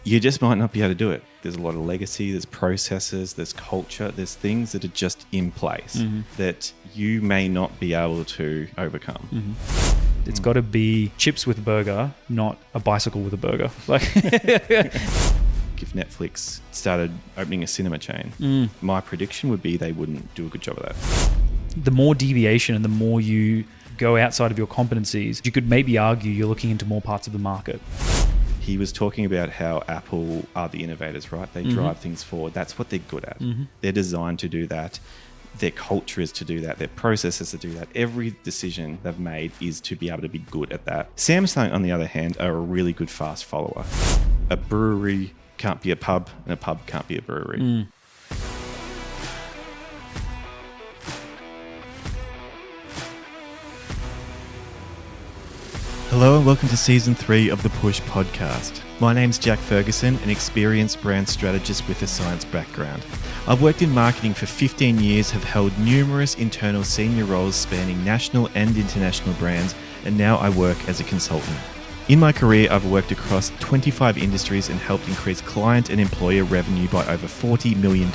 You just might not be able to do it. There's a lot of legacy, there's processes, there's culture, there's things that are just in place that you may not be able to overcome. It's got to be chips with a burger, not a bicycle with a burger. If Netflix started opening a cinema chain, my prediction would be they wouldn't do a good job of that. The more deviation and the more you go outside of your competencies, you could maybe argue you're looking into more parts of the market. He was talking about how Apple are the innovators, right? They drive things forward. That's what they're good at. They're designed to do that. Their culture is to do that. Their process is to do that. Every decision they've made is to be able to be good at that. Samsung, on the other hand, are a really good fast follower. A brewery can't be a pub, and a pub can't be a brewery. Hello and welcome to Season 3 of the Push Podcast. My name's Jack Ferguson, an experienced brand strategist with a science background. I've worked in marketing for 15 years, have held numerous internal senior roles spanning national and international brands, and now I work as a consultant. In my career, I've worked across 25 industries and helped increase client and employer revenue by over $40 million.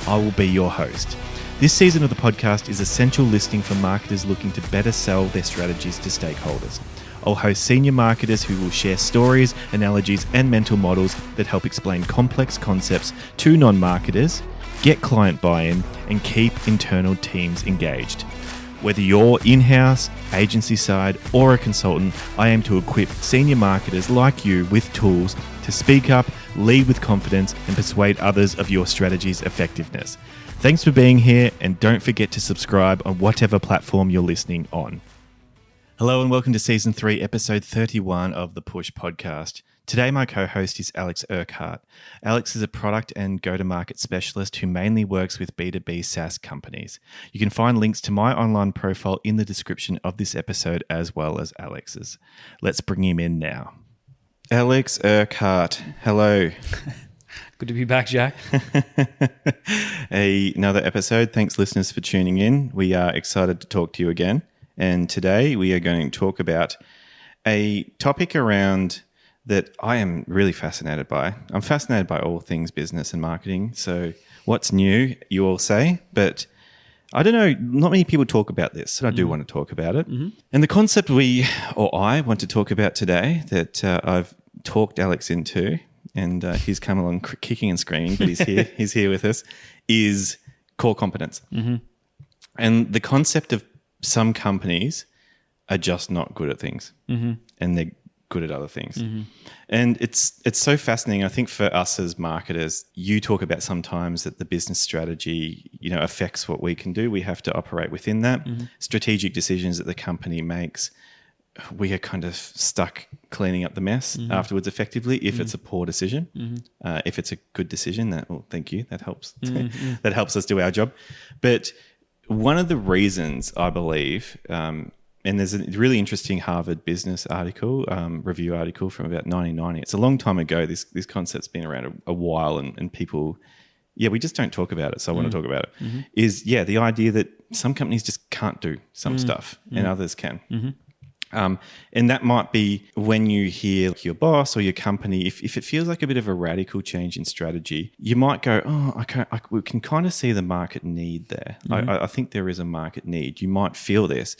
I will be your host. This season of the podcast is essential listening for marketers looking to better sell their strategies to stakeholders. I'll host senior marketers who will share stories, analogies, and mental models that help explain complex concepts to non-marketers, get client buy-in, and keep internal teams engaged. Whether you're in-house, agency side, or a consultant, I aim to equip senior marketers like you with tools to speak up, lead with confidence, and persuade others of your strategy's effectiveness. Thanks for being here, and don't forget to subscribe on whatever platform you're listening on. Hello and welcome to Season 3, Episode 31 of the Push Podcast. Today, my co-host is Alex Urquhart. Alex is a product and go-to-market specialist who mainly works with B2B SaaS companies. You can find links to my online profile in the description of this episode as well as Alex's. Let's bring him in now. Alex Urquhart, hello. Good to be back, Jack. Another episode. Thanks, listeners, for tuning in. We are excited to talk to you again. And today we are going to talk about a topic around that I am really fascinated by. I'm fascinated by all things business and marketing. So what's new, you all say, but I don't know, not many people talk about this, and I do want to talk about it. And the concept I want to talk about today that I've talked Alex into, and he's come along kicking and screaming, but he's here, he's here with us, is core competence. And the concept of some companies are just not good at things and they're good at other things. And it's so fascinating. I think for us as marketers, you talk about sometimes that the business strategy, affects what we can do. We have to operate within that. Strategic decisions that the company makes, we are kind of stuck cleaning up the mess afterwards effectively if it's a poor decision. If it's a good decision, thank you. That helps. That helps us do our job. But one of the reasons I believe, and there's a really interesting Harvard business article, review article from about 1990. It's a long time ago. This concept's been around a while, and people, we just don't talk about it. So I want to talk about it. Is the idea that some companies just can't do some stuff and others can. And that might be when you hear your boss or your company, if it feels like a bit of a radical change in strategy, you might go, we can kind of see the market need there. I think there is a market need. You might feel this.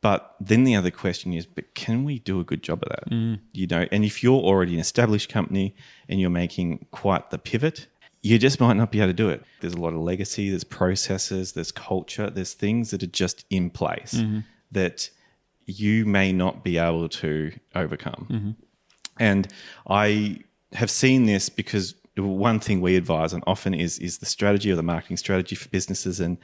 But then the other question is, but can we do a good job of that? And if you're already an established company and you're making quite the pivot, you just might not be able to do it. There's a lot of legacy, there's processes, there's culture, there's things that are just in place that you may not be able to overcome. And I have seen this because one thing we advise on often is the strategy or the marketing strategy for businesses, and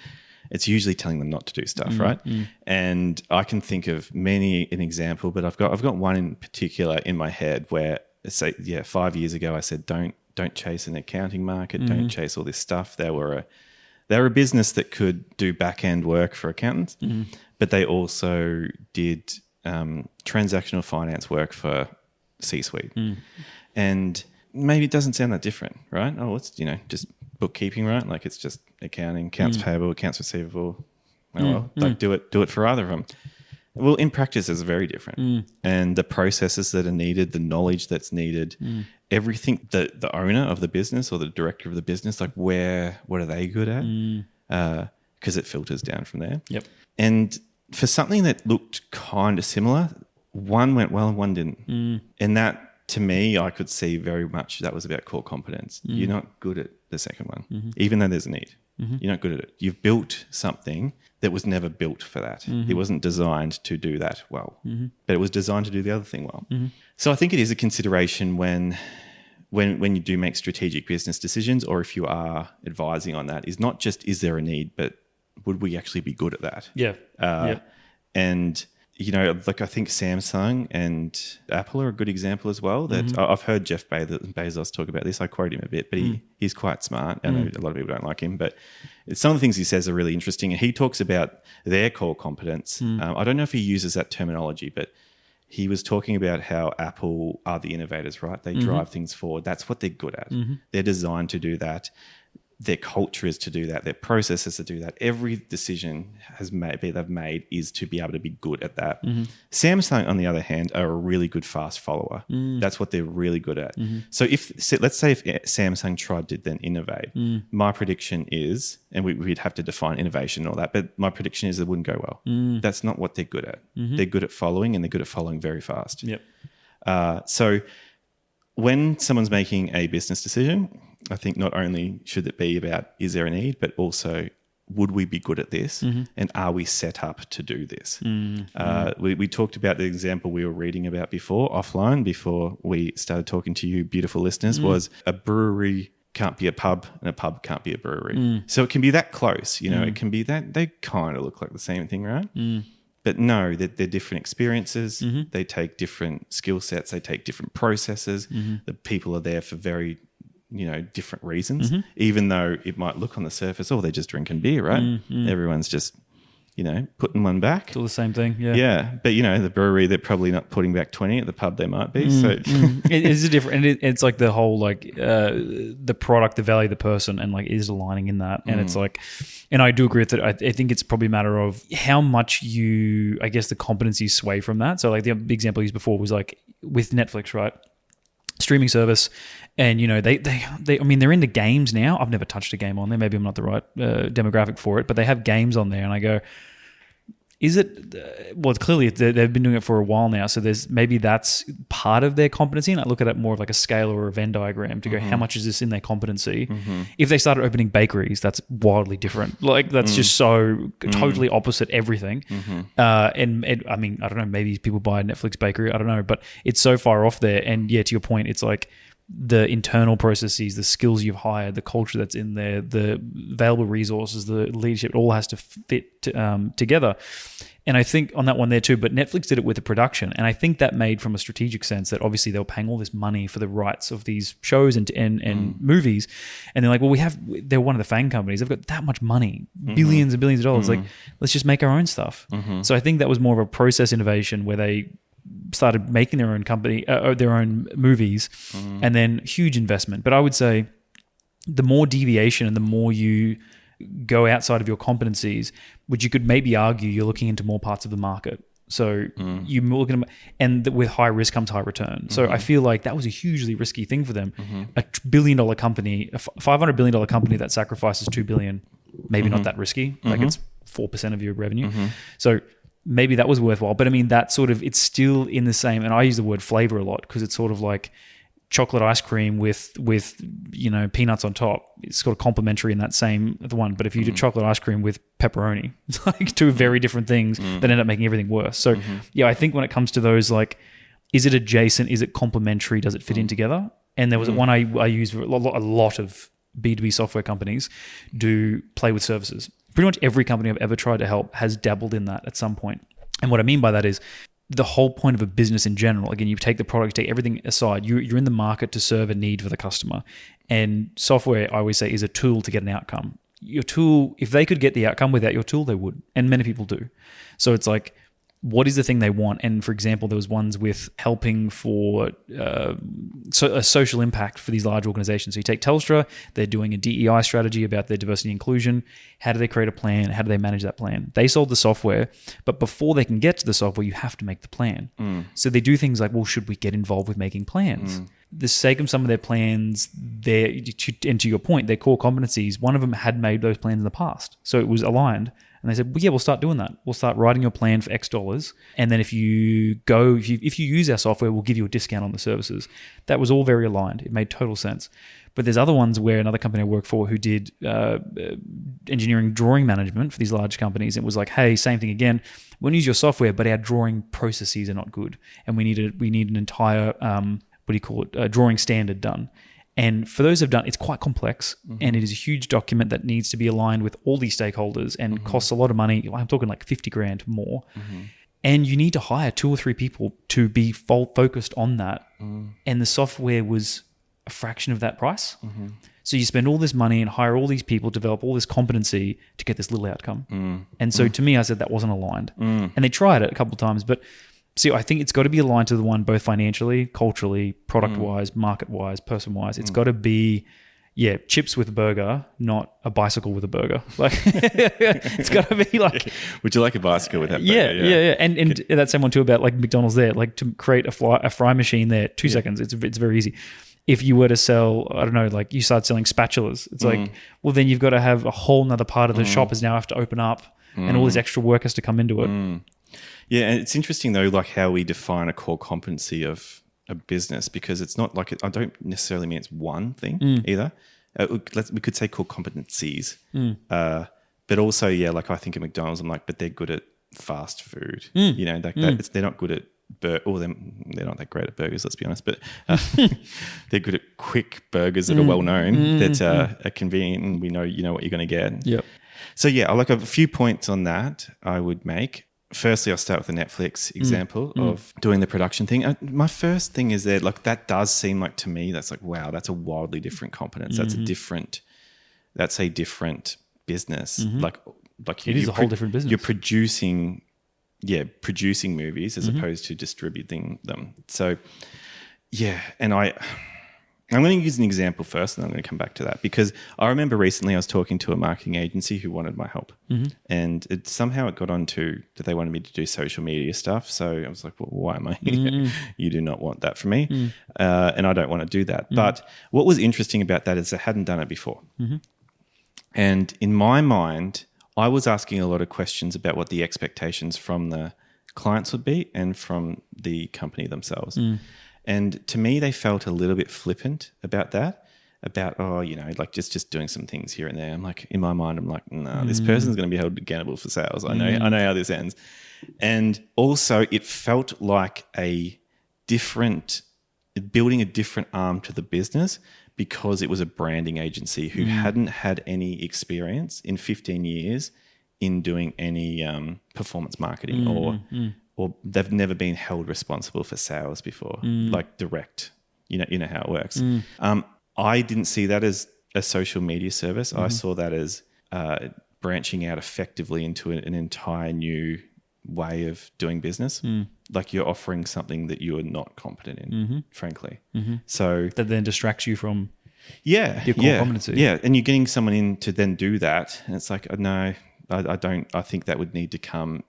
it's usually telling them not to do stuff, right? And I can think of an example, but I've got one in particular in my head where, 5 years ago I said, don't chase an accounting market, don't chase all this stuff. They were a business that could do back-end work for accountants, but they also did transactional finance work for C-suite. And maybe it doesn't sound that different, right? Oh, it's, just bookkeeping, right? Like it's just accounting, accounts payable, accounts receivable. Do it for either of them. Well, in practice, it's very different. And the processes that are needed, the knowledge that's needed, everything, the owner of the business or the director of the business, like what are they good at? Because it filters down from there. Yep. And for something that looked kind of similar, one went well and one didn't. And that, to me, I could see very much that was about core competence. You're not good at the second one, even though there's a need. You're not good at it. You've built something that was never built for that. It wasn't designed to do that well, but it was designed to do the other thing well. So I think it is a consideration when you do make strategic business decisions, or if you are advising on that, is not just is there a need, but would we actually be good at that? Yeah. And like I think Samsung and Apple are a good example as well. That I've heard Jeff Bezos talk about this. I quote him a bit, but he's quite smart. I know a lot of people don't like him, but some of the things he says are really interesting. And he talks about their core competence. I don't know if he uses that terminology, but he was talking about how Apple are the innovators, right? They drive things forward. That's what they're good at. They're designed to do that. Their culture is to do that. Their process is to do that. Every decision they've made is to be able to be good at that. Samsung, on the other hand, are a really good fast follower. That's what they're really good at. So let's say if Samsung tried to then innovate, my prediction is, and we'd have to define innovation and all that, but my prediction is it wouldn't go well. That's not what they're good at. They're good at following, and they're good at following very fast. Yep. So when someone's making a business decision, I think not only should it be about is there a need, but also would we be good at this, and are we set up to do this? We talked about the example we were reading about offline before we started talking to you beautiful listeners, was a brewery can't be a pub and a pub can't be a brewery. So it can be that close, it can be that they kind of look like the same thing, right? But no, they're different experiences. They take different skill sets. They take different processes. The people are there for very, different reasons, even though it might look on the surface, they're just drinking beer, right? Everyone's just, putting one back. It's all the same thing. Yeah. Yeah. But, the brewery, they're probably not putting back 20. At the pub, they might be. So It is a different, and it's like the whole, the product, the value, the person, and is aligning in that. And it's and I do agree with it. I think it's probably a matter of how much the competencies sway from that. So the example I used before was with Netflix, right? Streaming service, and they're into games now. I've never touched a game on there. Maybe I'm not the right demographic for it, but they have games on there, and I go, is it? Well, clearly they've been doing it for a while now, so that's part of their competency. And I look at it more of like a scale or a Venn diagram to go, how much is this in their competency? If they started opening bakeries, that's wildly different. That's just so totally opposite everything. And I mean, I don't know, maybe people buy a Netflix bakery, I don't know, but it's so far off there. And yeah, to your point, it's like the internal processes, the skills you've hired, the culture that's in there, the available resources, the leadership, it all has to fit together. And I think on that one there too, but Netflix did it with the production. And I think that made from a strategic sense that obviously they were paying all this money for the rights of these shows and movies. And they're like, well, they're one of the FANG companies. They've got that much money, billions and billions of dollars. Let's just make our own stuff. So I think that was more of a process innovation where they started making their own company, their own movies, and then huge investment. But I would say the more deviation and the more you go outside of your competencies, which you could maybe argue you're looking into more parts of the market. So you're looking at, and with high risk comes high return. So I feel like that was a hugely risky thing for them. A $1 billion company, a $500 billion company that sacrifices $2 billion, maybe not that risky. It's 4% of your revenue. So maybe that was worthwhile. But I mean, that sort of, it's still in the same, and I use the word flavor a lot because it's sort of like chocolate ice cream with peanuts on top. It's sort of complementary in that same one. But if you did chocolate ice cream with pepperoni, it's like two very different things that end up making everything worse. So yeah, I think when it comes to those, is it adjacent? Is it complementary? Does it fit in together? And there was one I use a lot of B2B software companies do play with services. Pretty much every company I've ever tried to help has dabbled in that at some point. And what I mean by that is the whole point of a business in general. Again, you take the product, take everything aside. You're in the market to serve a need for the customer. And software, I always say, is a tool to get an outcome. Your tool, if they could get the outcome without your tool, they would. And many people do. So it's like what is the thing they want. And for example, there was ones with helping for a social impact for these large organizations. So you take Telstra, they're doing a DEI strategy about their diversity and inclusion. How do they create a plan? How do they manage that plan? They sold the software, but before they can get to the software, you have to make the plan. So they do things like, well, should we get involved with making plans? The sake of some of their plans, and to your point, their core competencies, one of them had made those plans in the past. So it was aligned. And they said, well, yeah, we'll start doing that. We'll start writing your plan for X dollars. And then if you use our software, we'll give you a discount on the services. That was all very aligned. It made total sense. But there's other ones where another company I work for who did engineering drawing management for these large companies. It was like, hey, same thing again. We'll use your software, but our drawing processes are not good. And we need an entire, drawing standard done. And for those who've done, it's quite complex, and it is a huge document that needs to be aligned with all these stakeholders and costs a lot of money. I'm talking like 50 grand more. And you need to hire 2 or 3 people to be focused on that. And the software was a fraction of that price. So you spend all this money and hire all these people, develop all this competency to get this little outcome. And so to me, I said that wasn't aligned. And they tried it a couple of times, but see, I think it's got to be aligned to the one both financially, culturally, product-wise, market-wise, person-wise. It's got to be, chips with a burger, not a bicycle with a burger. Like it's got to be like. Would you like a bicycle with that burger? Yeah. And that's someone too about like McDonald's there, like to create a fry machine there, 2 seconds. It's very easy. If you were to sell, I don't know, like you start selling spatulas, it's like, well, then you've got to have a whole nother part of the shop is now have to open up and all this extra work has to come into it. Yeah, and it's interesting though, like how we define a core competency of a business, because it's not like I don't necessarily mean it's one thing either. We could say core competencies, but also like I think at McDonald's, I'm like, but they're good at fast food. You know, they're not good at they're not that great at burgers, let's be honest, but they're good at quick burgers that are well known, that are convenient, and we know what you're going to get. Yep. So I like a few points on that I would make. Firstly, I'll start with the Netflix example of doing the production thing. My first thing is that that does seem like, to me, that's like, wow, that's a wildly different competence. That's a different business. Like it is a whole different business. You're producing movies as opposed to distributing them. So and I'm going to use an example first, and I'm going to come back to that, because I remember recently I was talking to a marketing agency who wanted my help, and somehow it got onto that they wanted me to do social media stuff. So I was like, well, why am I here? You do not want that from me, and I don't want to do that. But what was interesting about that is I hadn't done it before. And in my mind, I was asking a lot of questions about what the expectations from the clients would be and from the company themselves. And to me, they felt a little bit flippant about that, like just doing some things here and there. I'm like, in my mind, I'm like, no, this person's going to be held accountable for sales. I know how this ends. And also it felt like building a different arm to the business, because it was a branding agency who hadn't had any experience in 15 years in doing any performance marketing or they've never been held responsible for sales before, like direct. You know how it works. I didn't see that as a social media service. I saw that as branching out effectively into an entire new way of doing business. Like you're offering something that you are not competent in, frankly. So that then distracts you from your core competency. Yeah, and you're getting someone in to then do that, and it's like, no, I don't. I think that would need to come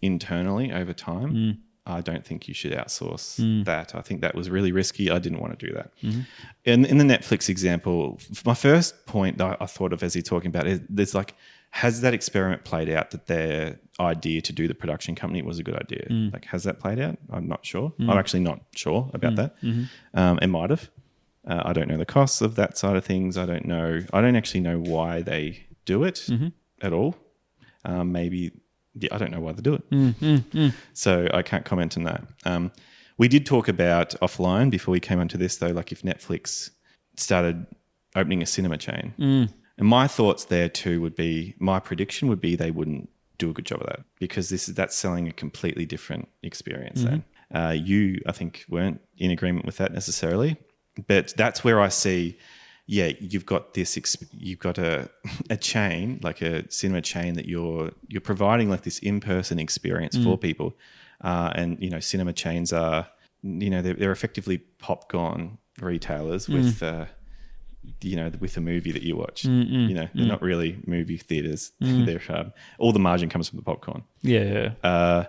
internally over time. I don't think you should outsource that. I think that was really risky. I didn't want to do that. And in the Netflix example, my first point that I thought of as you're talking about is there's like, has that experiment played out that their idea to do the production company was a good idea? Like, has that played out? I'm not sure. I'm actually not sure about that. It might have. I don't know the costs of that side of things. I don't actually know why they do it at all. Maybe... I don't know why they do it. So I can't comment on that. We did talk about offline before we came onto this, though, like if Netflix started opening a cinema chain. And my thoughts there too would be, my prediction would be they wouldn't do a good job of that, because that's selling a completely different experience then. You, I think, weren't in agreement with that necessarily. But that's where I see, you've got you've got a chain, like a cinema chain, that you're providing like this in-person experience for people, and cinema chains are they're effectively popcorn retailers with with a movie that you watch. They're not really movie theaters. They're all the margin comes from the popcorn. Yeah.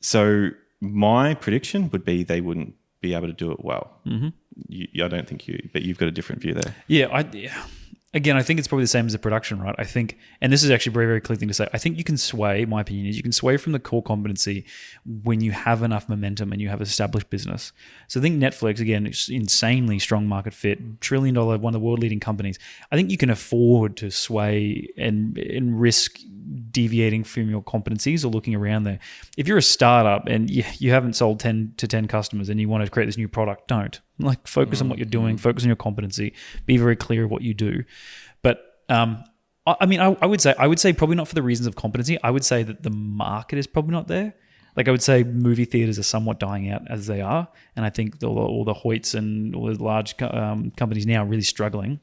So my prediction would be they wouldn't be able to do it well. I don't think but you've got a different view there. Yeah. Again, I think it's probably the same as the production, right? I think, and this is actually a very, very clear thing to say, I think you can sway, my opinion is you can sway from the core competency when you have enough momentum and you have established business. So I think Netflix, again, is insanely strong market fit, $1 trillion, one of the world leading companies. I think you can afford to sway and risk deviating from your competencies or looking around there. If you're a startup and you haven't sold 10 to 10 customers and you want to create this new product, don't. Like, focus on what you're doing, focus on your competency, be very clear of what you do. But I would say probably not for the reasons of competency. I would say that the market is probably not there. Like, I would say movie theaters are somewhat dying out as they are, and I think all the Hoyts and all the large companies now are really struggling.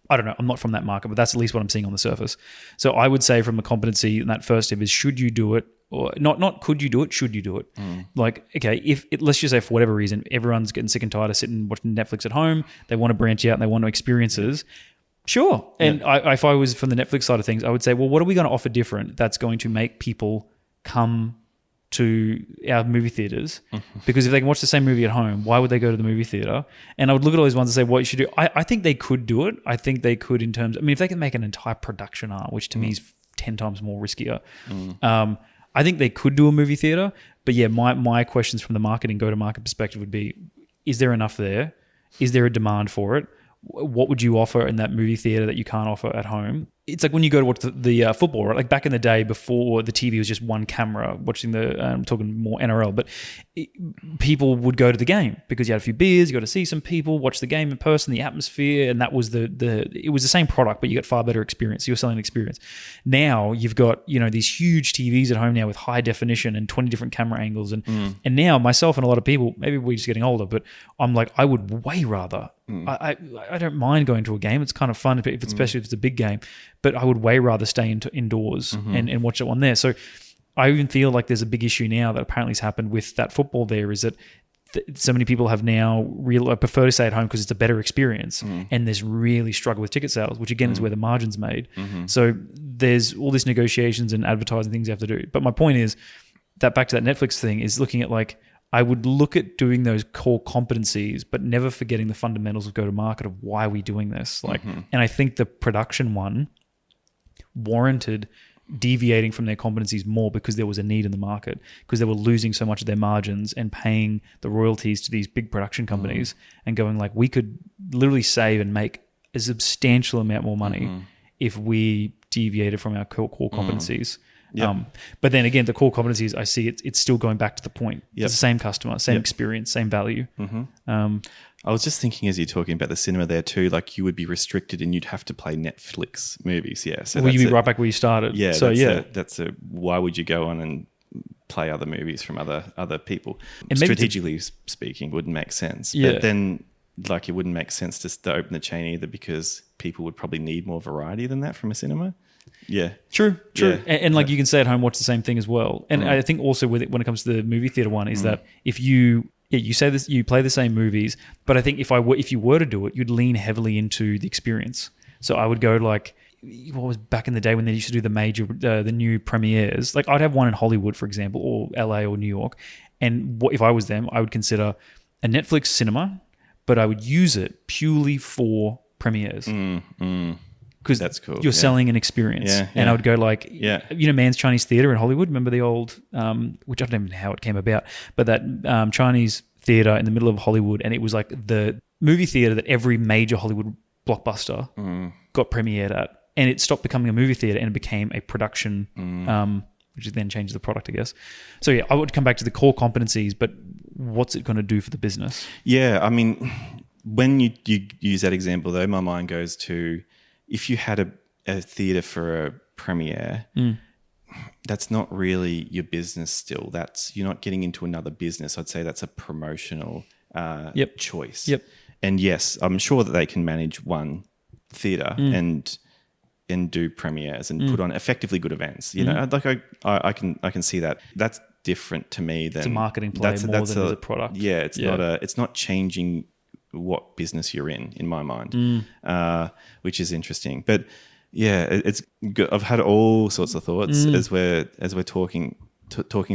I don't know. I'm not from that market, but that's at least what I'm seeing on the surface. So I would say from a competency, and that first step is, should you do it? Or not could you do it, should you do it? Like, okay, let's just say for whatever reason, everyone's getting sick and tired of sitting watching Netflix at home. They want to branch out and they want experiences. Sure. And if I was from the Netflix side of things, I would say, well, what are we going to offer different that's going to make people come to our movie theaters? Because if they can watch the same movie at home, why would they go to the movie theater? And I would look at all these ones and say, what you should do. I think they could do it. I think they could in terms, if they can make an entire production arm, which to me is 10 times more riskier. I think they could do a movie theater. But yeah, my questions from the marketing go-to-market perspective would be, is there enough there? Is there a demand for it? What would you offer in that movie theater that you can't offer at home? It's like when you go to watch the football, right? Like back in the day before the TV was just one camera watching I'm talking more NRL, but people would go to the game because you had a few beers, you got to see some people, watch the game in person, the atmosphere, and that was it was the same product, but you got far better experience. You're selling an experience. Now you've got, these huge TVs at home now with high definition and 20 different camera angles. And now myself and a lot of people, maybe we're just getting older, but I'm like, I would way rather, I don't mind going to a game. It's kind of fun, especially if it's a big game. But I would way rather stay indoors and watch it on there. So I even feel like there's a big issue now that apparently has happened with that football there, is that so many people have now prefer to stay at home because it's a better experience, and there's really struggle with ticket sales, which again is where the margin's made. So there's all these negotiations and advertising things you have to do. But my point is that back to that Netflix thing is looking at, like, I would look at doing those core competencies, but never forgetting the fundamentals of go-to-market of why are we doing this. Like, and I think the production one warranted deviating from their competencies more because there was a need in the market, because they were losing so much of their margins and paying the royalties to these big production companies and going like, we could literally save and make a substantial amount more money if we deviated from our core competencies. But then again, the core competencies, I see it's still going back to the point. It's the same customer, same experience, same value. I was just thinking as you're talking about the cinema there too, like you would be restricted and you'd have to play Netflix movies. Yeah. So you'd be right back where you started. Yeah. So that's why would you go on and play other movies from other people? And strategically speaking, wouldn't make sense. Yeah. But then, like, it wouldn't make sense to open the chain either, because people would probably need more variety than that from a cinema. Yeah. True. Yeah. And like, you can stay at home, watch the same thing as well. And I think also with it, when it comes to the movie theater one, is that if you say this, you play the same movies, but I think if you were to do it, you'd lean heavily into the experience. So I would go like, what was back in the day when they used to do the new premieres? Like, I'd have one in Hollywood, for example, or LA or New York. And if I was them, I would consider a Netflix cinema, but I would use it purely for premieres. Because that's cool. You're selling an experience. And I would go like, Man's Chinese Theatre in Hollywood. Remember the old, which I don't even know how it came about, but that Chinese theatre in the middle of Hollywood. And it was like the movie theatre that every major Hollywood blockbuster got premiered at. And it stopped becoming a movie theatre and it became a production, which then changed the product, I guess. So yeah, I would come back to the core competencies, but what's it going to do for the business? Yeah, I mean, when you use that example though, my mind goes to, if you had a theatre for a premiere, that's not really your business still. You're not getting into another business. I'd say that's a promotional choice. And yes, I'm sure that they can manage one theatre and do premieres and put on effectively good events. You know, like I can see that. That's different to me than It's a marketing play more than it is a product. Yeah, it's not changing what business you're in my mind, which is interesting. But yeah, it's good. I've had all sorts of thoughts as we're talking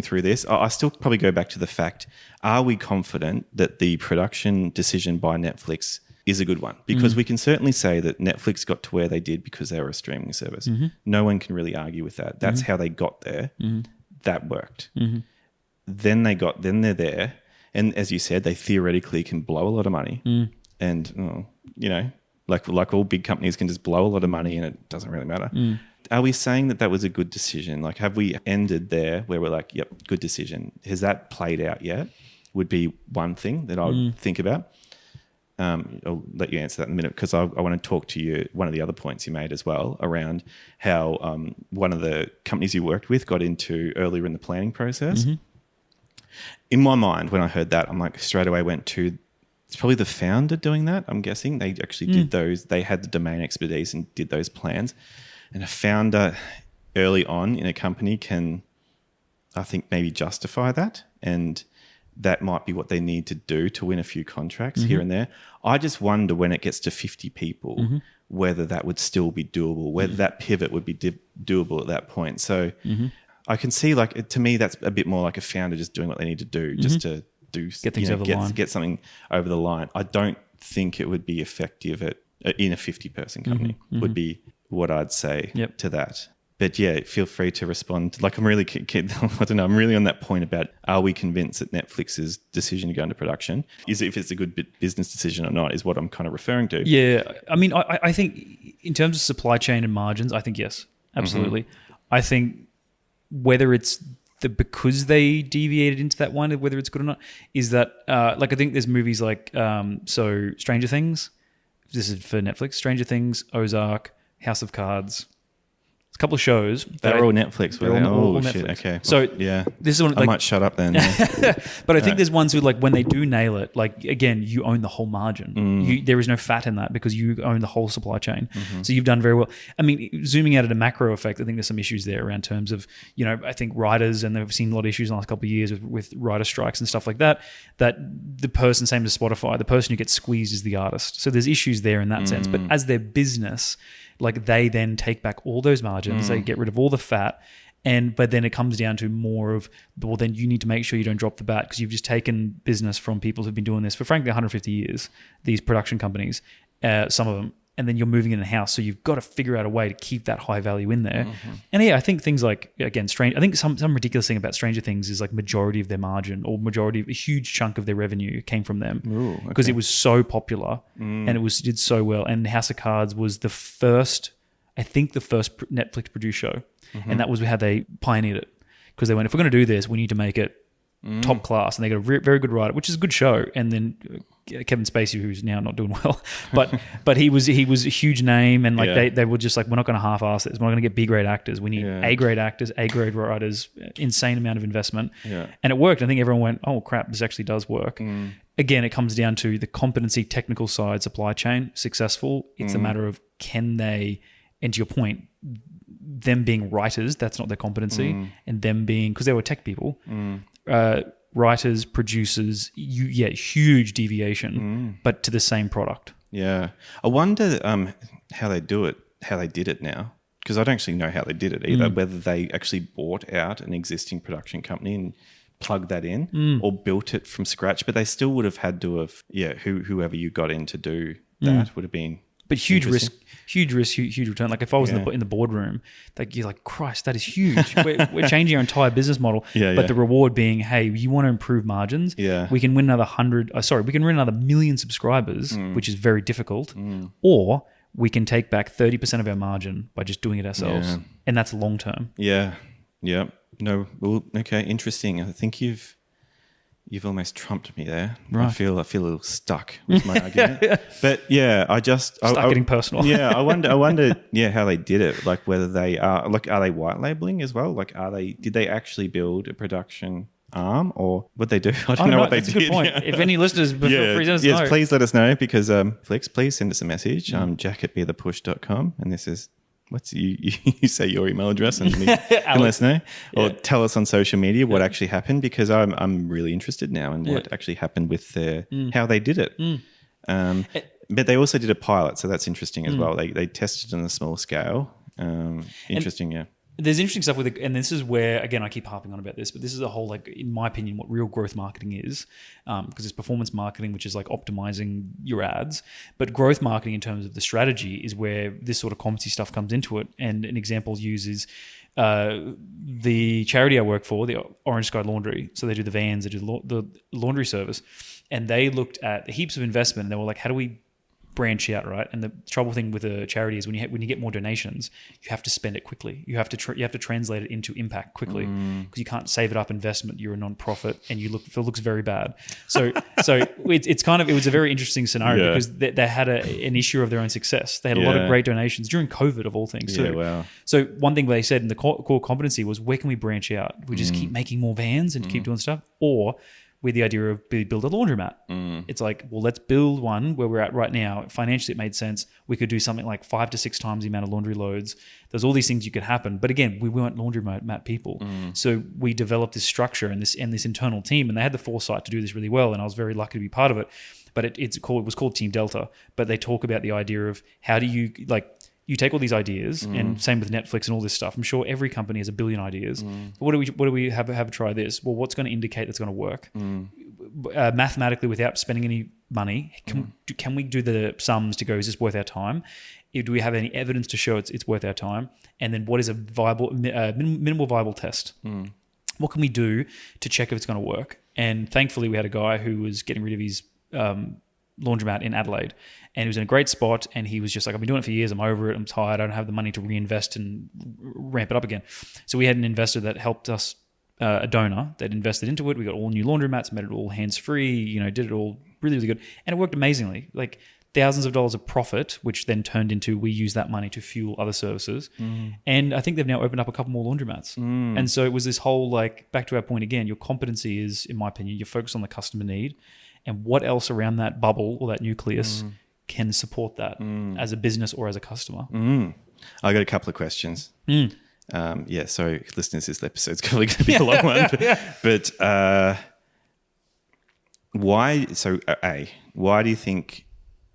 through this. I still probably go back to the fact: are we confident that the production decision by Netflix is a good one? Because we can certainly say that Netflix got to where they did because they were a streaming service. No one can really argue with that. That's how they got there. That worked. Then they're there. And as you said, they theoretically can blow a lot of money. And, you know, like all big companies can just blow a lot of money and it doesn't really matter. Are we saying that was a good decision? Like, have we ended there where we're like, yep, good decision? Has that played out yet? Would be one thing that I would think about. I'll let you answer that in a minute because I want to talk to you, one of the other points you made as well, around how one of the companies you worked with got into earlier in the planning process. In my mind, when I heard that, I'm like, straight away went to, it's probably the founder doing that, I'm guessing. They actually did those, they had the domain expertise and did those plans. And a founder early on in a company can, I think, maybe justify that. And that might be what they need to do to win a few contracts here and there. I just wonder when it gets to 50 people, whether that would still be doable, whether that pivot would be doable at that point. So I can see, like, to me, that's a bit more like a founder just doing what they need to do, just to get things over the line, get something over the line. I don't think it would be effective in a 50-person company. Would be what I'd say to that. But yeah, feel free to respond. Like, I'm really, I don't know, I'm really on that point about, are we convinced that Netflix's decision to go into production is, if it's a good business decision or not, is what I'm kind of referring to. Yeah. I mean, I think in terms of supply chain and margins, I think yes, absolutely. I think whether it's because they deviated into that one, whether it's good or not, is that, like, I think there's movies like, so Stranger Things, this is for Netflix, Stranger Things, Ozark, House of Cards, a couple of shows. They're all Netflix. They're all shit. Netflix. Okay. So yeah, this is one. I might shut up then. But I think there's ones who, like, when they do nail it, like, again, you own the whole margin. There is no fat in that because you own the whole supply chain. So you've done very well. I mean, zooming out at a macro effect, I think there's some issues there around terms of, you know, I think writers, and they've seen a lot of issues in the last couple of years with writer strikes and stuff like that, that the person, same as Spotify, the person who gets squeezed is the artist. So there's issues there in that sense. But as their business, like, they then take back all those margins, they get rid of all the fat, but then it comes down to more of, well, then you need to make sure you don't drop the bat because you've just taken business from people who've been doing this for, frankly, 150 years, these production companies, some of them, and then you're moving in a house. So you've got to figure out a way to keep that high value in there. And yeah, I think things like, again, I think some ridiculous thing about Stranger Things is, like, majority of their margin or majority of a huge chunk of their revenue came from them because it was so popular and it did so well. And House of Cards was the first Netflix produced show. And that was how they pioneered it, because they went, if we're going to do this, we need to make it top class. And they got a very good writer, which is a good show. And then Kevin Spacey, who's now not doing well, but he was a huge name, and like they were just like, we're not going to half-ass this. We're not going to get B-grade actors. We need A-grade actors, A-grade writers, insane amount of investment. And it worked. I think everyone went, oh crap, this actually does work. Again, it comes down to the competency, technical side, supply chain, successful. It's a matter of, can they, and to your point, them being writers, that's not their competency, and them being, because they were tech people, writers, producers, huge deviation, but to the same product. Yeah. I wonder how they did it now, because I don't actually know how they did it either, whether they actually bought out an existing production company and plugged that in or built it from scratch, but they still would have had to have, whoever you got in to do that would have been. But huge risk, huge return. Like if I was in the boardroom, like you're like, Christ, that is huge. We're changing our entire business model. But the reward being, hey, you want to improve margins? We can win another we can win another 1 million subscribers, which is very difficult. Or we can take back 30% of our margin by just doing it ourselves. And that's long term. Yeah. No. Well, okay. Interesting. I think you've almost trumped me there. Right. I feel a little stuck with my argument. But yeah, I getting personal. I wonder how they did it. Like whether they are they white labeling as well? Like did they actually build a production arm, or what they do? I don't know what they That's did. a good point. If any listeners, feel free to let us know. Please let us know, because Flex, please send us a message. Jack at bethepush.com, and this is you say your email address and can let us know, or tell us on social media what actually happened, because I'm really interested now in what actually happened with how they did it. But they also did a pilot, so that's interesting as well. They tested on a small scale. Interesting, There's interesting stuff with it, and this is where, again, I keep harping on about this, but this is a whole, like, in my opinion, what real growth marketing is, because it's performance marketing, which is like optimizing your ads, but growth marketing in terms of the strategy is where this sort of competency stuff comes into it. And an example uses the charity I work for, the Orange Sky Laundry. So they do the vans, they do the laundry service, and they looked at heaps of investment, and they were like, how do we branch out, right? And the trouble thing with a charity is when you get more donations, you have to spend it quickly. You have to translate it into impact quickly, because you can't save it up investment. You're a non-profit, and it looks very bad. So it's kind of, it was a very interesting scenario because they had an issue of their own success. They had a lot of great donations during COVID, of all things. So one thing they said in the core competency was, where can we branch out? We just keep making more vans and keep doing stuff, or with the idea of build a laundromat. It's like, well, let's build one where we're at right now. Financially, it made sense. We could do something like 5 to 6 times the amount of laundry loads. There's all these things you could happen. But again, we weren't laundromat people. So we developed this structure and this internal team, and they had the foresight to do this really well. And I was very lucky to be part of it. But it was called Team Delta. But they talk about the idea of how do you, like, you take all these ideas, and same with Netflix and all this stuff. I'm sure every company has a billion ideas. But what do we have a try this? Well, what's going to indicate that's going to work? Mathematically, without spending any money, can we do the sums to go, is this worth our time? Do we have any evidence to show it's worth our time? And then what is a viable, minimal viable test? What can we do to check if it's going to work? And thankfully, we had a guy who was getting rid of his laundromat in Adelaide, and he was in a great spot, and he was just like, I've been doing it for years, I'm over it, I'm tired, I don't have the money to reinvest and ramp it up again. So we had an investor that helped us, a donor that invested into it. We got all new laundromats, made it all hands-free, did it all really, really good, and it worked amazingly. Like thousands of dollars of profit, which then turned into, we use that money to fuel other services. And I think they've now opened up a couple more laundromats. And so it was this whole, like, back to our point again, your competency is, in my opinion, you're focused on the customer need, and what else around that bubble or that nucleus can support that as a business or as a customer. I got a couple of questions. So listeners, this episode's probably going to be a long one. But why do you think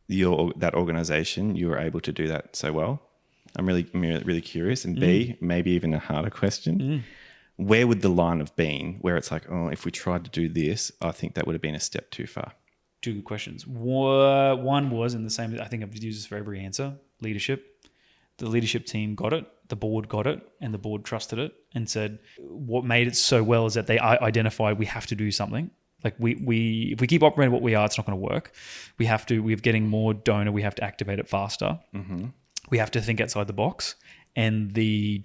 that organization, you were able to do that so well? I'm really curious. And B, maybe even a harder question. Where would the line have been where it's like, oh, if we tried to do this, I think that would have been a step too far? Two good questions. One was, in the same, I think I've used this for every answer, leadership. The leadership team got it, the board got it, and the board trusted it and said, what made it so well is that they identified we have to do something. Like if we keep operating what we are, it's not going to work. We're getting more donor, we have to activate it faster. We have to think outside the box. And the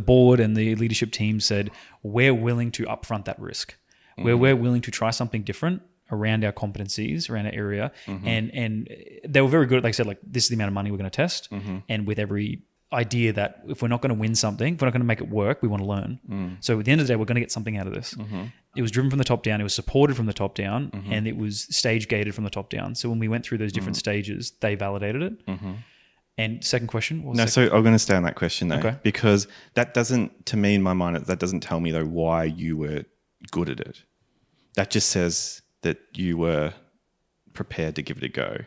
board and the leadership team said, we're willing to upfront that risk. We're willing to try something different around our competencies, around our area. And they were very good. Like I said, like, this is the amount of money we're going to test. And with every idea that if we're not going to win something, if we're not going to make it work, we want to learn. So at the end of the day, we're going to get something out of this. It was driven from the top down. It was supported from the top down, and it was stage gated from the top down. So when we went through those different stages, they validated it. And second question? So I'm going to stay on that question though, because that doesn't, to me in my mind, that doesn't tell me though why you were good at it. That just says that you were prepared to give it a go.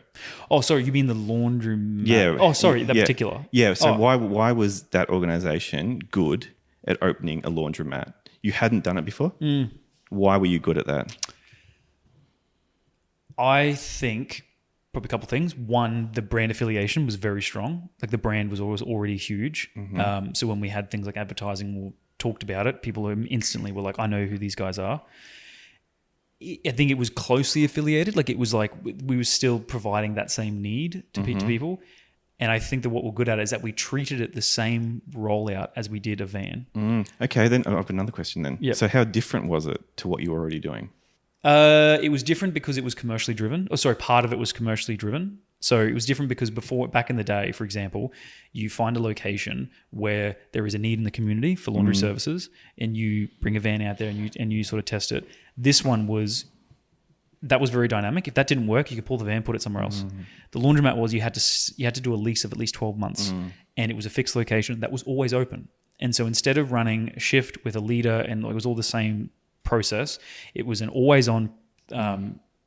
Oh, sorry, you mean the laundromat? Yeah. Oh, sorry, particular. Yeah. So why was that organization good at opening a laundromat? You hadn't done it before. Why were you good at that? I think probably a couple of things. One, the brand affiliation was very strong. Like the brand was already huge. So when we had things like advertising or talked about it, people instantly were like, I know who these guys are. I think it was closely affiliated. Like it was like we were still providing that same need to people. And I think that what we're good at is that we treated it the same rollout as we did a van. Okay, then I have another question then. Yep. So how different was it to what you were already doing? It was different because it was commercially driven. Part of it was commercially driven. So it was different because back in the day, for example, you find a location where there is a need in the community for laundry services, and you bring a van out there and you sort of test it. This one was very dynamic. If that didn't work, you could pull the van, put it somewhere else. The laundromat was you had to do a lease of at least 12 months, and it was a fixed location that was always open. And so instead of running a shift with a leader and it was all the same process, it was an always on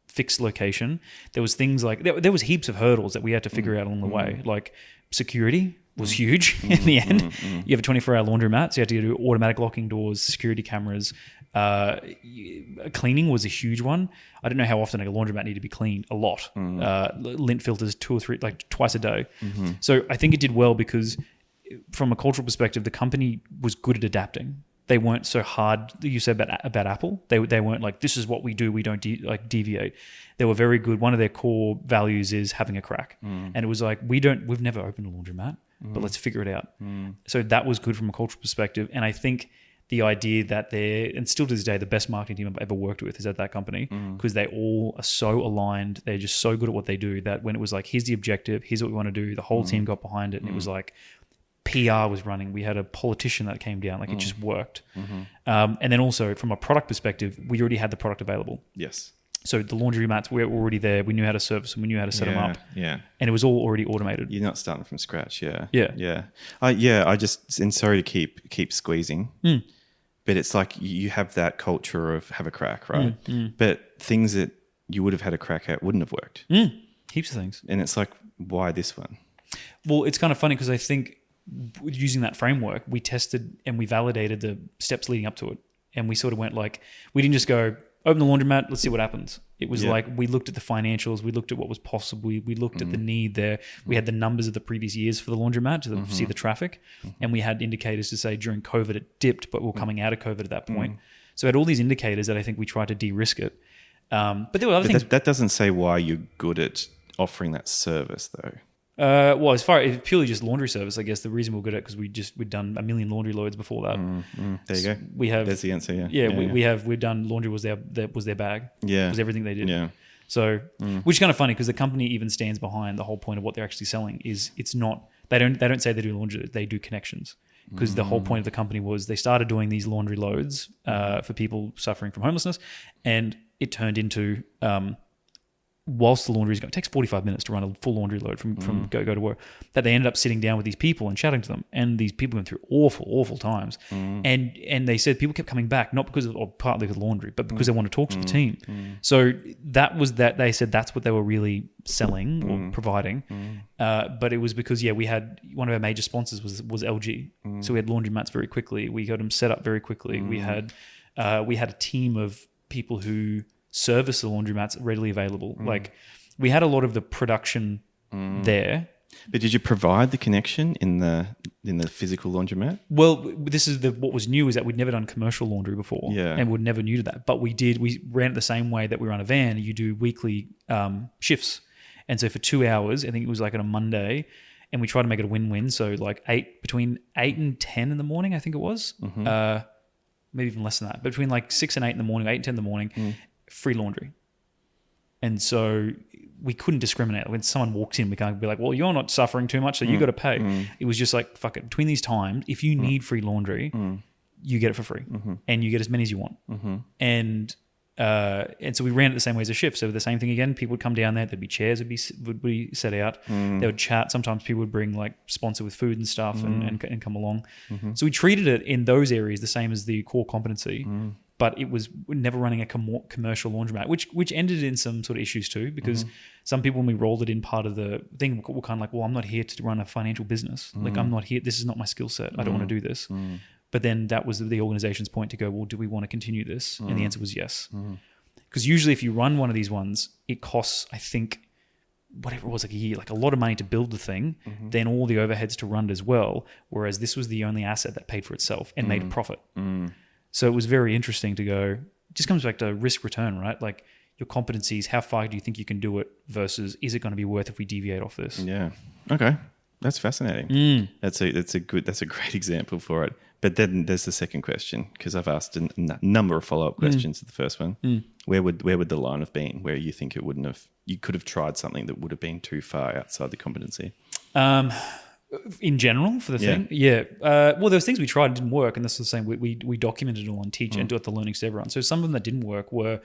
fixed location. There was things like there was heaps of hurdles that we had to figure out along the way. Like security was huge in the end. You have a 24-hour laundromat, so you had to do automatic locking doors, security cameras. Cleaning was a huge one. I don't know how often a laundromat needed to be cleaned. A lot. Lint filters 2 or 3, like twice a day. So I think it did well because from a cultural perspective, the company was good at adapting. They weren't so hard. You said about Apple. They weren't like, this is what we do. We don't deviate. They were very good. One of their core values is having a crack. And it was like, we've never opened a laundromat, but let's figure it out. So that was good from a cultural perspective. And I think the idea that and still to this day, the best marketing team I've ever worked with is at that company because they all are so aligned. They're just so good at what they do that when it was like, here's the objective, here's what we want to do, the whole team got behind it. And it was like, PR was running. We had a politician that came down. Like it just worked. And then also from a product perspective, we already had the product available. Yes. So the laundry mats were already there. We knew how to service them. We knew how to set them up. Yeah. And it was all already automated. You're not starting from scratch. Yeah. Yeah. I just, and sorry to keep squeezing, but it's like you have that culture of have a crack, right? But things that you would have had a crack at wouldn't have worked. Heaps of things. And it's like, why this one? Well, it's kind of funny because I think using that framework, we tested and we validated the steps leading up to it. And we sort of went like, we didn't just go, open the laundromat, let's see what happens. It was like, we looked at the financials, we looked at what was possible, we looked at the need there. We had the numbers of the previous years for the laundromat to see the traffic. And we had indicators to say during COVID it dipped, but we're coming out of COVID at that point. So we had all these indicators that I think we tried to de-risk it. But there were other things. That doesn't say why you're good at offering that service though. Well, as far as purely just laundry service, I guess the reason we're good at because we'd done 1 million laundry loads before that. There you go. There's the answer. We've done laundry was their bag. Yeah, was everything they did. Yeah. So, which is kind of funny because the company even stands behind the whole point of what they're actually selling is it's not they don't say they do laundry, they do connections. Because the whole point of the company was they started doing these laundry loads for people suffering from homelessness, and it turned into whilst the laundry is going, it takes 45 minutes to run a full laundry load from go to work, that they ended up sitting down with these people and chatting to them. And these people went through awful times. And they said people kept coming back, not because of, or partly because of laundry, but because they want to talk to the team. So that was that they said that's what they were really selling or providing. But it was because, we had one of our major sponsors was LG. So we had laundromats very quickly. We got them set up very quickly. We had a team of people who service the laundromats readily available. Like we had a lot of the production there. But did you provide the connection in the physical laundromat? Well, this is what was new is that we'd never done commercial laundry before, and we're never new to that. But we did. We ran it the same way that we run a van. You do weekly shifts, and so for 2 hours, I think it was like on a Monday, and we tried to make it a win-win. So like between 8 and 10 in the morning, I think it was, maybe even less than that. But between like 6 and 8 in the morning, 8 and 10 in the morning. Free laundry. And so we couldn't discriminate. When someone walks in, we can't be like, well, you're not suffering too much, so you got to pay. It was just like, fuck it. Between these times, if you need free laundry, you get it for free. And you get as many as you want. And so we ran it the same way as a shift. So the same thing again, people would come down there, there'd be chairs would be set out. They would chat. Sometimes people would bring like sponsor with food and stuff and come along. So we treated it in those areas the same as the core competency. But it was never running a commercial laundromat, which ended in some sort of issues too, because some people, when we rolled it in part of the thing, were kind of like, well, I'm not here to run a financial business. Like, I'm not here. This is not my skill set. I don't want to do this. But then that was the organization's point to go, well, do we want to continue this? And the answer was yes. Because usually if you run one of these ones, it costs, I think, whatever it was, like a year, like a lot of money to build the thing, then all the overheads to run it as well. Whereas this was the only asset that paid for itself and made a profit. So it was very interesting to go, it just comes back to risk return, right? Like your competencies, how far do you think you can do it versus is it going to be worth if we deviate off this? Yeah. Okay. That's fascinating. That's a great example for it. But then there's the second question, because I've asked a number of follow-up questions to the first one. Where would the line have been where you think you could have tried something that would have been too far outside the competency? In general, for the thing, well, there was things we tried and didn't work, and this is the same. We documented it all and teach and do it the learnings to everyone. So some of them that didn't work were,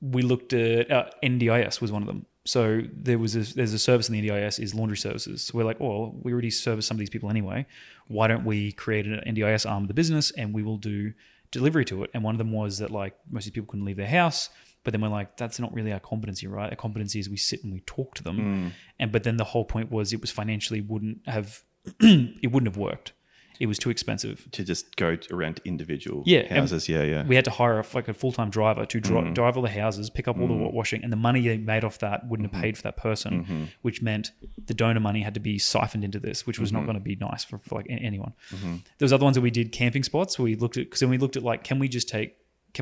we looked at NDIS was one of them. So there's a service in the NDIS is laundry services. So we're like, oh, we already service some of these people anyway. Why don't we create an NDIS arm of the business and we will do delivery to it? And one of them was that like most of these people couldn't leave their house. But then we're like, that's not really our competency, right? Our competency is we sit and we talk to them. But then the whole point was it was financially wouldn't have worked. It was too expensive. To just go around to individual houses. We had to hire a full-time driver to drive all the houses, pick up all the washing, and the money they made off that wouldn't have paid for that person, which meant the donor money had to be siphoned into this, which was not going to be nice for like anyone. There was other ones that we did camping spots. We looked at, because then we looked at like, can we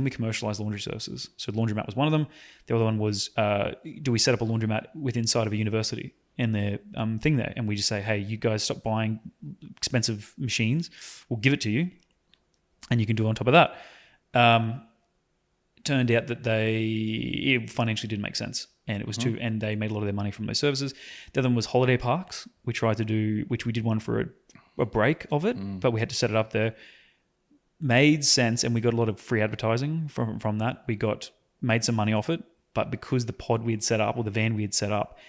commercialize laundry services? So laundromat was one of them. The other one was, do we set up a laundromat with inside of a university and their thing there? And we just say, hey, you guys stop buying expensive machines. We'll give it to you and you can do it on top of that. It turned out that it financially didn't make sense. And it was and they made a lot of their money from those services. The other one was holiday parks. We tried to do, which we did one for a break of it, but we had to set it up there. Made sense, and we got a lot of free advertising from that. We made some money off it, but because the pod we had set up or the van we had set up,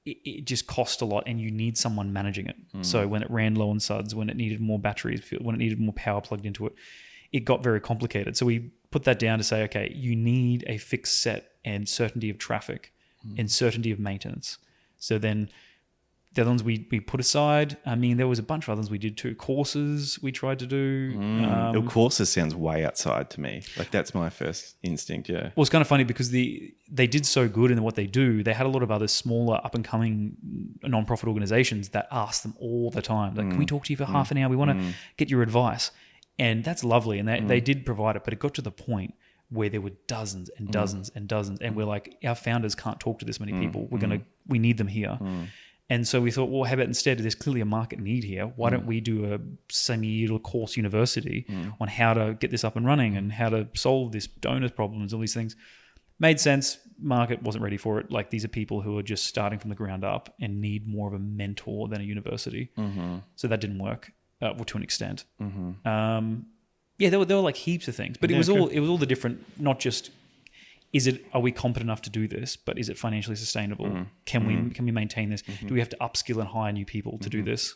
it just cost a lot, and you need someone managing it. So when it ran low on suds, when it needed more batteries, when it needed more power plugged into it, it got very complicated. So we put that down to say, okay, you need a fixed set and certainty of traffic and certainty of maintenance. So then the other ones we put aside. I mean, there was a bunch of others we did too. Courses we tried to do. Courses sounds way outside to me. Like that's my first instinct, yeah. Well, it's kind of funny because they did so good in what they do. They had a lot of other smaller up-and-coming non-profit organizations that asked them all the time. Like, can we talk to you for half an hour? We want to get your advice. And that's lovely. And they did provide it, but it got to the point where there were dozens and dozens and dozens. And we're like, our founders can't talk to this many people. We need them here. And so we thought, well, how about instead, there's clearly a market need here. Why don't we do a semi-year course university on how to get this up and running and how to solve this donors problems, all these things. Made sense. Market wasn't ready for it. Like these are people who are just starting from the ground up and need more of a mentor than a university. So that didn't work, well, to an extent. There were like heaps of things, but it was all the different, not just, are we competent enough to do this, but is it financially sustainable? Can we maintain this? Do we have to upskill and hire new people to do this?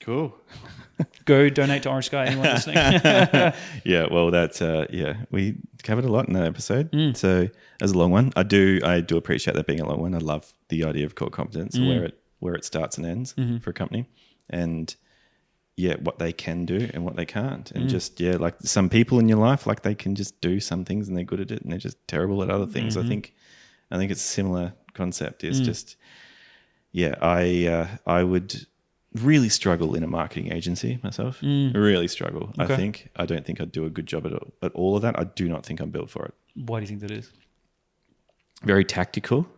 Cool. Go donate to Orange Sky, anyone listening? Yeah, well, that's we covered a lot in that episode. So as a long one, I do appreciate that being a long one. I love the idea of core competence, where it starts and ends for a company, and what they can do and what they can't. And like some people in your life, like they can just do some things and they're good at it and they're just terrible at other things. I think it's a similar concept. It's just, I would really struggle in a marketing agency myself. Really struggle. Okay. I don't think I'd do a good job at all of that. I do not think I'm built for it. Why do you think that is? Very tactical,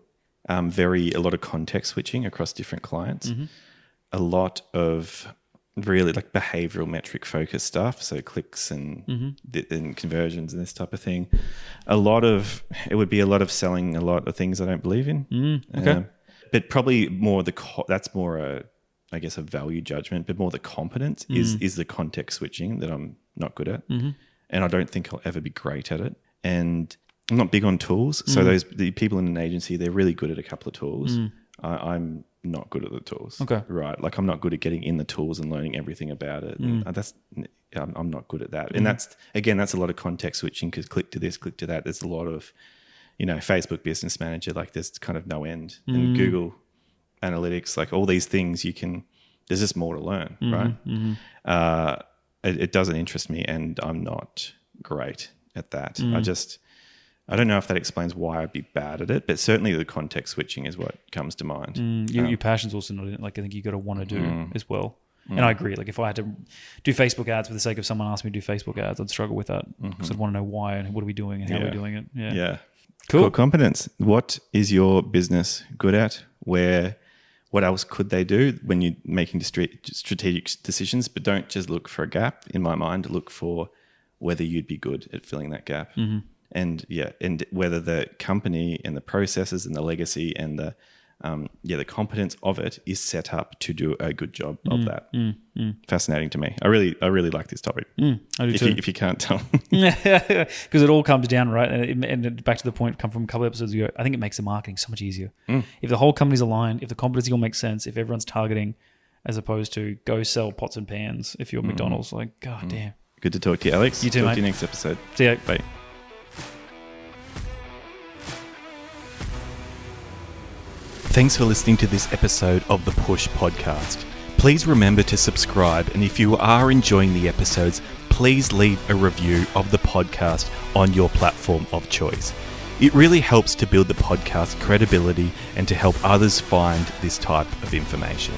a lot of context switching across different clients, a lot of really like behavioral metric focused stuff, so clicks and conversions and this type of thing. It would be a lot of selling a lot of things I don't believe in. But probably more that's more a value judgment, but more the competence is the context switching that I'm not good at, and I don't think I'll ever be great at it. And I'm not big on tools, so the people in an agency, they're really good at a couple of tools. I'm not good at the tools. Okay. Right. Like I'm not good at getting in the tools and learning everything about it. I'm not good at that. And that's a lot of context switching, because click to this, click to that. There's a lot of, Facebook Business Manager, like there's kind of no end. And Google Analytics, like all these things there's just more to learn, right? It doesn't interest me, and I'm not great at that. I don't know if that explains why I'd be bad at it, but certainly the context switching is what comes to mind. Your passion's also not in it. Like I think you got to want to do as well. And I agree. Like if I had to do Facebook ads for the sake of someone asking me to do Facebook ads, I'd struggle with that because I'd want to know why and what are we doing and how are we doing it. Yeah. Cool. Core competence. What is your business good at? Where what else could they do when you're making strategic decisions, but don't just look for a gap. In my mind, look for whether you'd be good at filling that gap. And whether the company and the processes and the legacy and the competence of it is set up to do a good job of that. Fascinating to me. I really like this topic. I do too. If you can't tell. Because it all comes down, right? And back to the point come from a couple of episodes ago, I think it makes the marketing so much easier. If the whole company's aligned, if the competency all makes sense, if everyone's targeting as opposed to go sell pots and pans if you're McDonald's, like, god damn. Good to talk to you, Alex. You too, Talk mate. to you next episode. See ya. Bye. Thanks for listening to this episode of the Push Podcast. Please remember to subscribe, and if you are enjoying the episodes, please leave a review of the podcast on your platform of choice. It really helps to build the podcast credibility and to help others find this type of information.